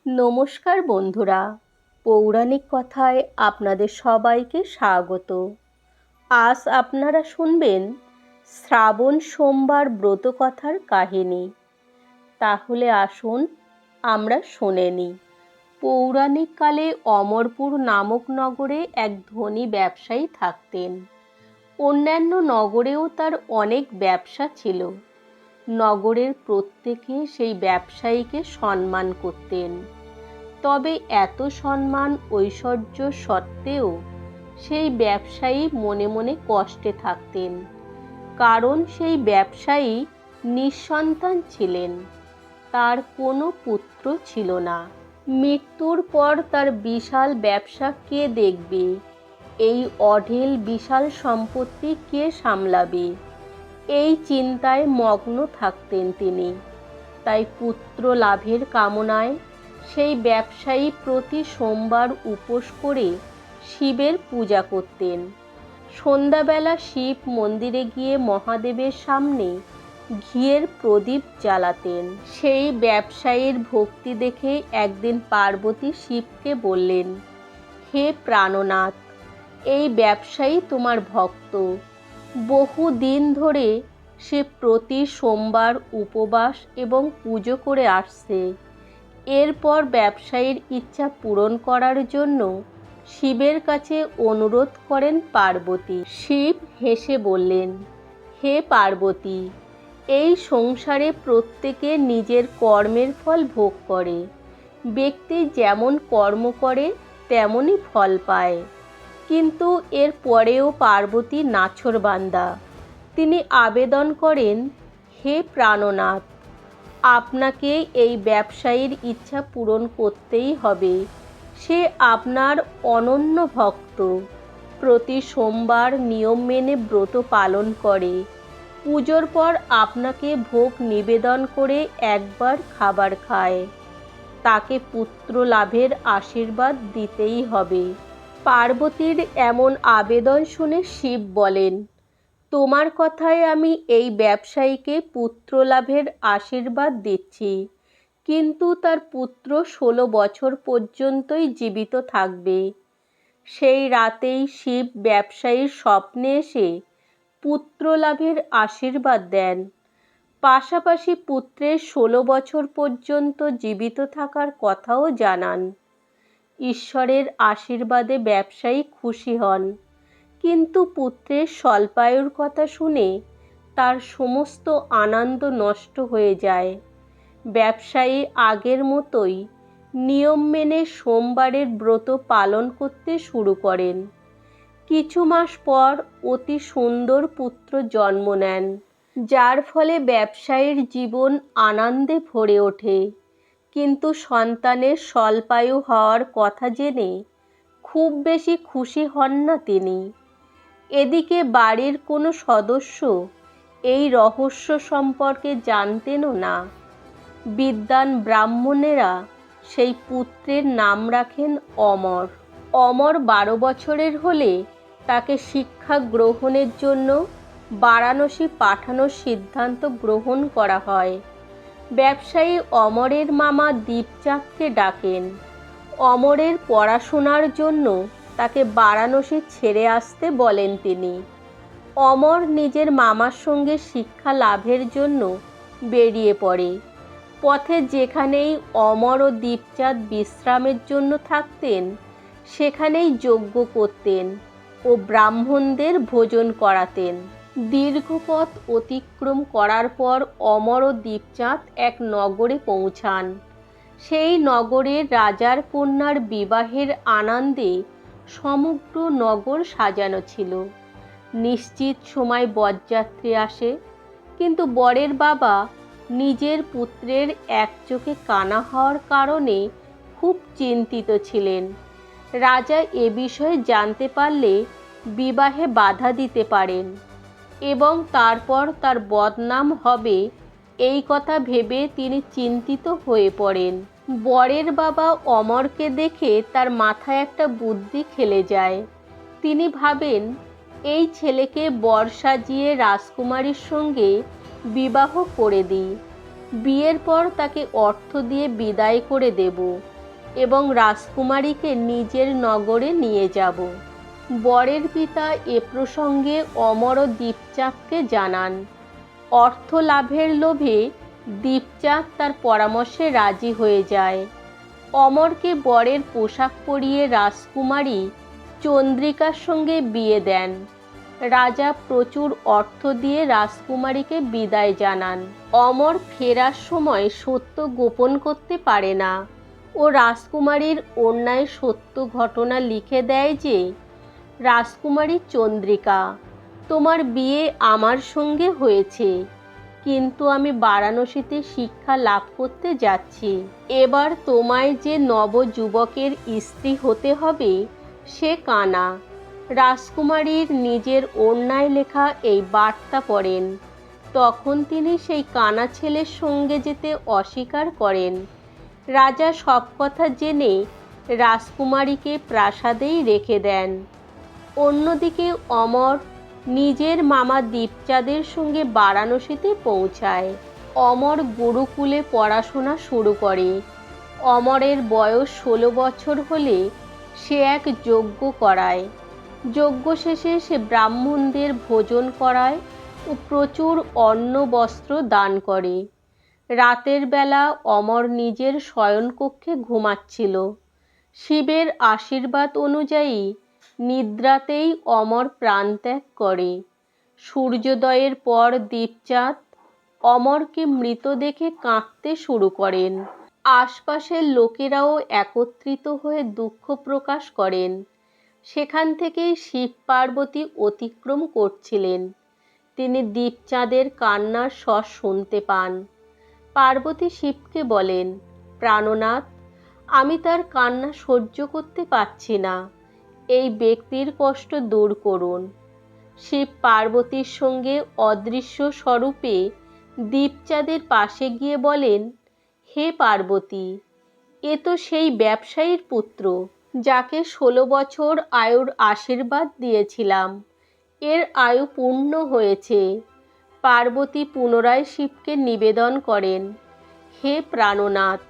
নমস্কার বন্ধুরা, পৌরাণিক কথায় আপনাদের সবাইকে স্বাগত। আজ আপনারা শুনবেন শ্রাবণ সোমবার ব্রতকথার কাহিনী। তাহলে আসুন আমরা শুনে নিই। পৌরাণিক কালে অমরপুর নামক নগরে এক ধনী ব্যবসায়ী থাকতেন। অন্যান্য নগরেও তার অনেক ব্যবসা ছিল। নগরের প্রত্যেকে সেই ব্যবসায়ীকে সম্মান করতেন। তবে এত সম্মান ঐশ্বর্য সত্ত্বেও সেই ব্যবসায়ী মনে মনে কষ্টে থাকতেন, কারণ সেই ব্যবসায়ী নিঃসন্তান ছিলেন। তার কোনো পুত্র ছিল না। মৃত্যুর পর তার বিশাল ব্যবসা কে দেখবে? এই অঢেল বিশাল সম্পত্তি কে সামলাবে? এই চিন্তায় মগ্ন থাকতেন তিনি। তাই পুত্র লাভের কামনায় সেই ব্যবসায়ী প্রতি সোমবার উপোস করে শিবের পূজা করতেন। সন্ধ্যাবেলা শিব মন্দিরে গিয়ে মহাদেবের সামনে ঘিয়ের প্রদীপ জ্বালাতেন। সেই ব্যবসায়ীর ভক্তি দেখে একদিন পার্বতী শিবকে বললেন, হে প্রাণনাথ, এই ব্যবসায়ী তোমার ভক্ত। বহু দিন ধরে সে প্রতি সোমবার উপবাস এবং পুজো করে আসছে। এরপর ব্যবসায়ীর ইচ্ছা পূরণ করার জন্য শিবের কাছে অনুরোধ করেন পার্বতী। শিব হেসে বললেন, হে পার্বতী, এই সংসারে প্রত্যেকে নিজের কর্মের ফল ভোগ করে। ব্যক্তি যেমন কর্ম করে তেমনই ফল পায়। কিন্তু এর পরেও পার্বতী নাছোড়বান্দা। তিনি আবেদন করেন, হে প্রাণনাথ, আপনাকে এই ব্যবসায়ীর ইচ্ছা পূরণ করতেই হবে। সে আপনার অনন্য ভক্ত, প্রতি সোমবার নিয়ম মেনে ব্রত পালন করে, পুজোর পর আপনাকে ভোগ নিবেদন করে একবার খাবার খায়। তাকে পুত্র লাভের আশীর্বাদ দিতেই হবে। পার্বতীর এমন আবেদন শুনে শিব বলেন, তোমার কথায় আমি এই ব্যবসায়ীকে পুত্র লাভের আশীর্বাদ দিচ্ছি, কিন্তু তার পুত্র 16 বছর পর্যন্তই জীবিত থাকবে। সেই রাতেই শিব ব্যবসায়ীর স্বপ্নে এসে পুত্র লাভের আশীর্বাদ দেন। পাশাপাশি পুত্রের 16 বছর পর্যন্ত জীবিত থাকার কথাও জানান। ঈশ্বরের আশীর্বাদে ব্যবসায়ী খুশি হন, কিন্তু পুত্রের স্বল্পায়ুর কথা শুনে তার সমস্ত আনন্দ নষ্ট হয়ে যায়। ব্যবসায়ী আগের মতোই নিয়ম মেনে সোমবারের ব্রত পালন করতে শুরু করেন। কিছু মাস পর অতি সুন্দর পুত্র জন্ম নেন, যার ফলে ব্যবসায়ীর জীবন আনন্দে ভরে ওঠে। কিন্তু সন্তানের স্বল্পায়ু হওয়ার কথা জেনে খুব বেশি খুশি হন না তিনি। এদিকে বাড়ির কোনো সদস্য এই রহস্য সম্পর্কে জানতেনও না। বিদ্বান ব্রাহ্মণেরা সেই পুত্রের নাম রাখেন অমর। অমর 12 বছরের হলে তাকে শিক্ষা গ্রহণের জন্য বারাণসী পাঠানোর সিদ্ধান্ত গ্রহণ করা হয়। ব্যবসায়ী অমরের মামা দীপচাঁদকে ডাকেন। অমরের পড়াশোনার জন্য তাকে বারাণসী ছেড়ে আসতে বলেন তিনি। অমর নিজের মামার সঙ্গে শিক্ষা লাভের জন্য বেরিয়ে পড়ে। পথে যেখানেই অমর ও দীপচাঁদ বিশ্রামের জন্য থাকতেন, সেখানেই যজ্ঞ করতেন ও ব্রাহ্মণদের ভোজন করাতেন। দীর্ঘ পথ অতিক্রম করার পর অমর ও দীপচাঁদ এক নগরে পৌঁছান। সেই নগরের রাজার কন্যার বিবাহের আনন্দে সমগ্র নগর সাজানো ছিল। নিশ্চিত সময় বরযাত্রী আসে, কিন্তু বরের বাবা নিজের পুত্রের এক চোখে কানা হওয়ার কারণে খুব চিন্তিত ছিলেন। রাজা এ বিষয়ে জানতে পারলে বিবাহে বাধা দিতে পারেন এবং তারপর তার বদনাম হবে, এই কথা ভেবে তিনি চিন্তিত হয়ে পড়েন। বরের বাবা অমরকে দেখে তার মাথায় একটা বুদ্ধি খেলে যায়। তিনি ভাবেন, এই ছেলেকে বর সাজিয়ে রাজকুমারীর সঙ্গে বিবাহ করে দিই। বিয়ের পর তাকে অর্থ দিয়ে বিদায় করে দেব। এবং রাজকুমারীকে নিজের নগরে নিয়ে যাব। বরের পিতা এ প্রসঙ্গে অমর ও দীপচাঁদকে জানান। অর্থ লাভের লোভে দীপচাঁদ তার পরামর্শে রাজি হয়ে যায়। অমরকে বরের পোশাক পরিয়ে রাজকুমারী চন্দ্রিকার সঙ্গে বিয়ে দেন। রাজা প্রচুর অর্থ দিয়ে রাজকুমারীকে বিদায় জানান। অমর ফেরার সময় সত্য গোপন করতে পারে না ও রাজকুমারীর অন্যায় সত্য ঘটনা লিখে দেয় যে, রাজকুমারী চন্দ্রিকা, তোমার বিয়ে আমার সঙ্গে হয়েছে, কিন্তু আমি বারাণসীতে শিক্ষা লাভ করতে যাচ্ছি। এবার তোমায় যে নবযুবকের স্ত্রী হতে হবে সে কানা। রাজকুমারীর নিজের ওড়নায় লেখা এই বার্তা পড়েন। তখন তিনি সেই কানা ছেলের সঙ্গে যেতে অস্বীকার করেন। রাজা সব কথা জেনে রাজকুমারীকে প্রাসাদেই রেখে দেন। অন্যদিকে অমর নিজের মামা দীপচাঁদের সঙ্গে বারাণসীতে পৌঁছায়। অমর গুরুকুলে পড়াশোনা শুরু করে। অমরের বয়স 16 বছর হলে সে এক যজ্ঞ করায়। যজ্ঞ শেষে সে ব্রাহ্মণদের ভোজন করায় ও প্রচুর অন্ন বস্ত্র দান করে। রাতের বেলা অমর নিজের শয়নকক্ষে ঘুমাচ্ছিল। শিবের আশীর্বাদ অনুযায়ী নিদ্রাতেই অমর প্রাণত্যাগ করে। সূর্যোদয়ের পর দীপচাঁদ অমরকে মৃত দেখে কাঁদতে শুরু করেন। আশপাশের লোকেরাও একত্রিত হয়ে দুঃখ প্রকাশ করেন। সেখান থেকেই শিব পার্বতী অতিক্রম করছিলেন। তিনি দীপচাঁদের কান্নার স্বর শুনতে পান। পার্বতী শিবকে বলেন, প্রাণনাথ, আমি তার কান্না সহ্য করতে পারছি না, এই ব্যক্তির কষ্ট দূর করুন। শিব পার্বতীর সঙ্গে অদৃশ্য স্বরূপে দীপচাঁদের পাশে গিয়ে বলেন, হে পার্বতী, এ তো সেই ব্যবসায়ীর পুত্র যাকে 16 বছর আয়ুর আশীর্বাদ দিয়েছিলাম। এর আয়ু পূর্ণ হয়েছে। পার্বতী পুনরায় শিবকে নিবেদন করেন, হে প্রাণনাথ,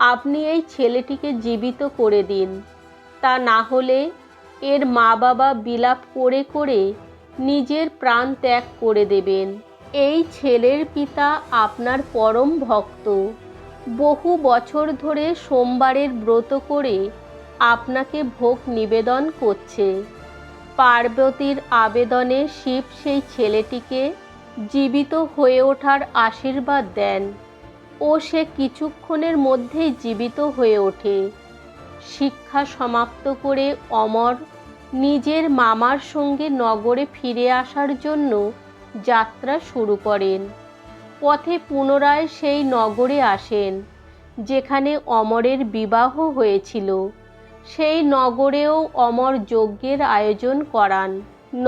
আপনি এই ছেলেটিকে জীবিত করে দিন, তা না হলে এর মা বাবা বিলাপ করে করে নিজের প্রাণ ত্যাগ করে দেবেন। এই ছেলের পিতা আপনার পরম ভক্ত, বহু বছর ধরে সোমবারের ব্রত করে আপনাকে ভোগ নিবেদন করছে। পার্বতীর আবেদনে শিব সেই ছেলেটিকে জীবিত হয়ে ওঠার আশীর্বাদ দেন ও সে কিছুক্ষণের মধ্যেই জীবিত হয়ে ওঠে। শিক্ষা সমাপ্ত করে অমর নিজের মামার সঙ্গে নগরে ফিরে আসার জন্য যাত্রা শুরু করেন। পথে পুনরায় সেই নগরে আসেন যেখানে অমরের বিবাহ হয়েছিল। সেই নগরেও অমর যজ্ঞের আয়োজন করান।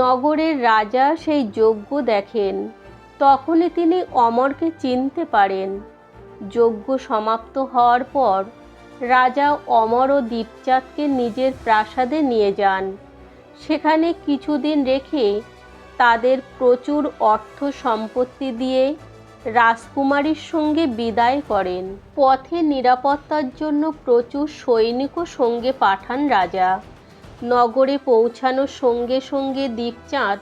নগরের রাজা সেই যজ্ঞ দেখেন। তখনই তিনি অমরকে চিনতে পারেন। যজ্ঞ সমাপ্ত হওয়ার পর রাজা অমর ও দীপচাঁদকে নিজের প্রাসাদে নিয়ে যান। সেখানে কিছুদিন রেখে তাদের প্রচুর অর্থ সম্পত্তি দিয়ে রাজকুমারীর সঙ্গে বিদায় করেন। পথে নিরাপত্তার জন্য প্রচুর সৈনিকও সঙ্গে পাঠান রাজা। নগরে পৌঁছানোর সঙ্গে সঙ্গে দীপচাঁদ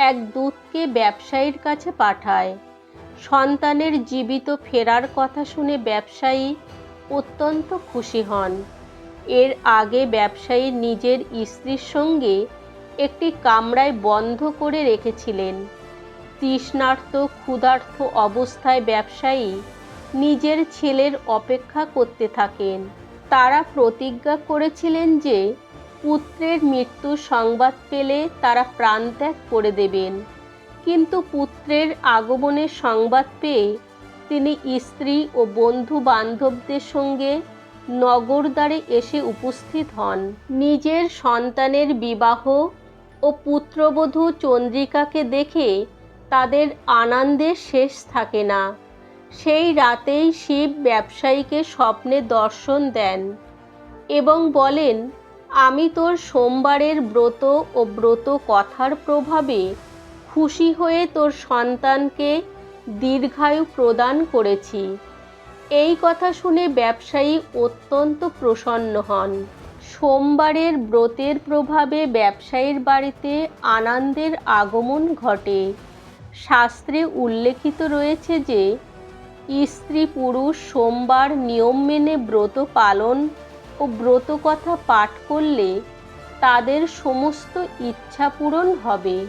এক দূতকে ব্যবসায়ীর কাছে পাঠায়। সন্তানের জীবিত ফেরার কথা শুনে ব্যবসায়ী অত্যন্ত খুশি হন। এর আগে ব্যবসায়ী নিজের স্ত্রীর সঙ্গে একটি কামরায় বন্ধ করে রেখেছিলেন। তৃষ্ণার্ত ক্ষুধার্ত অবস্থায় ব্যবসায়ী নিজের ছেলের অপেক্ষা করতে থাকেন। তারা প্রতিজ্ঞা করেছিলেন যে পুত্রের মৃত্যুর সংবাদ পেলে তারা প্রাণত্যাগ করে দেবেন। কিন্তু পুত্রের আগমনের সংবাদ পেয়ে তিনি স্ত্রী ও বন্ধু বান্ধবদের সঙ্গে নগরদ্বারে এসে উপস্থিত হন। নিজের সন্তানের বিবাহ ও পুত্রবধূ চন্দ্রিকাকে দেখে তাদের আনন্দের শেষ থাকে না। সেই রাতেই শিব ব্যবসায়ীকে স্বপ্নে দর্শন দেন এবং বলেন, আমি তোর সোমবারের ব্রত ও ব্রত কথার প্রভাবে খুশি হয়ে তোর সন্তানকে দীর্ঘায়ু প্রদান করেছি। এই কথা শুনে ব্যবসায়ী অত্যন্ত প্রসন্ন হন। সোমবারের ব্রতের প্রভাবে ব্যবসায়ীর বাড়িতে আনন্দের আগমন ঘটে। শাস্ত্রে উল্লেখিত রয়েছে যে স্ত্রী পুরুষ সোমবার নিয়ম মেনে ব্রত পালন ও ব্রতকথা পাঠ করলে তাদের সমস্ত ইচ্ছা পূরণ হবে।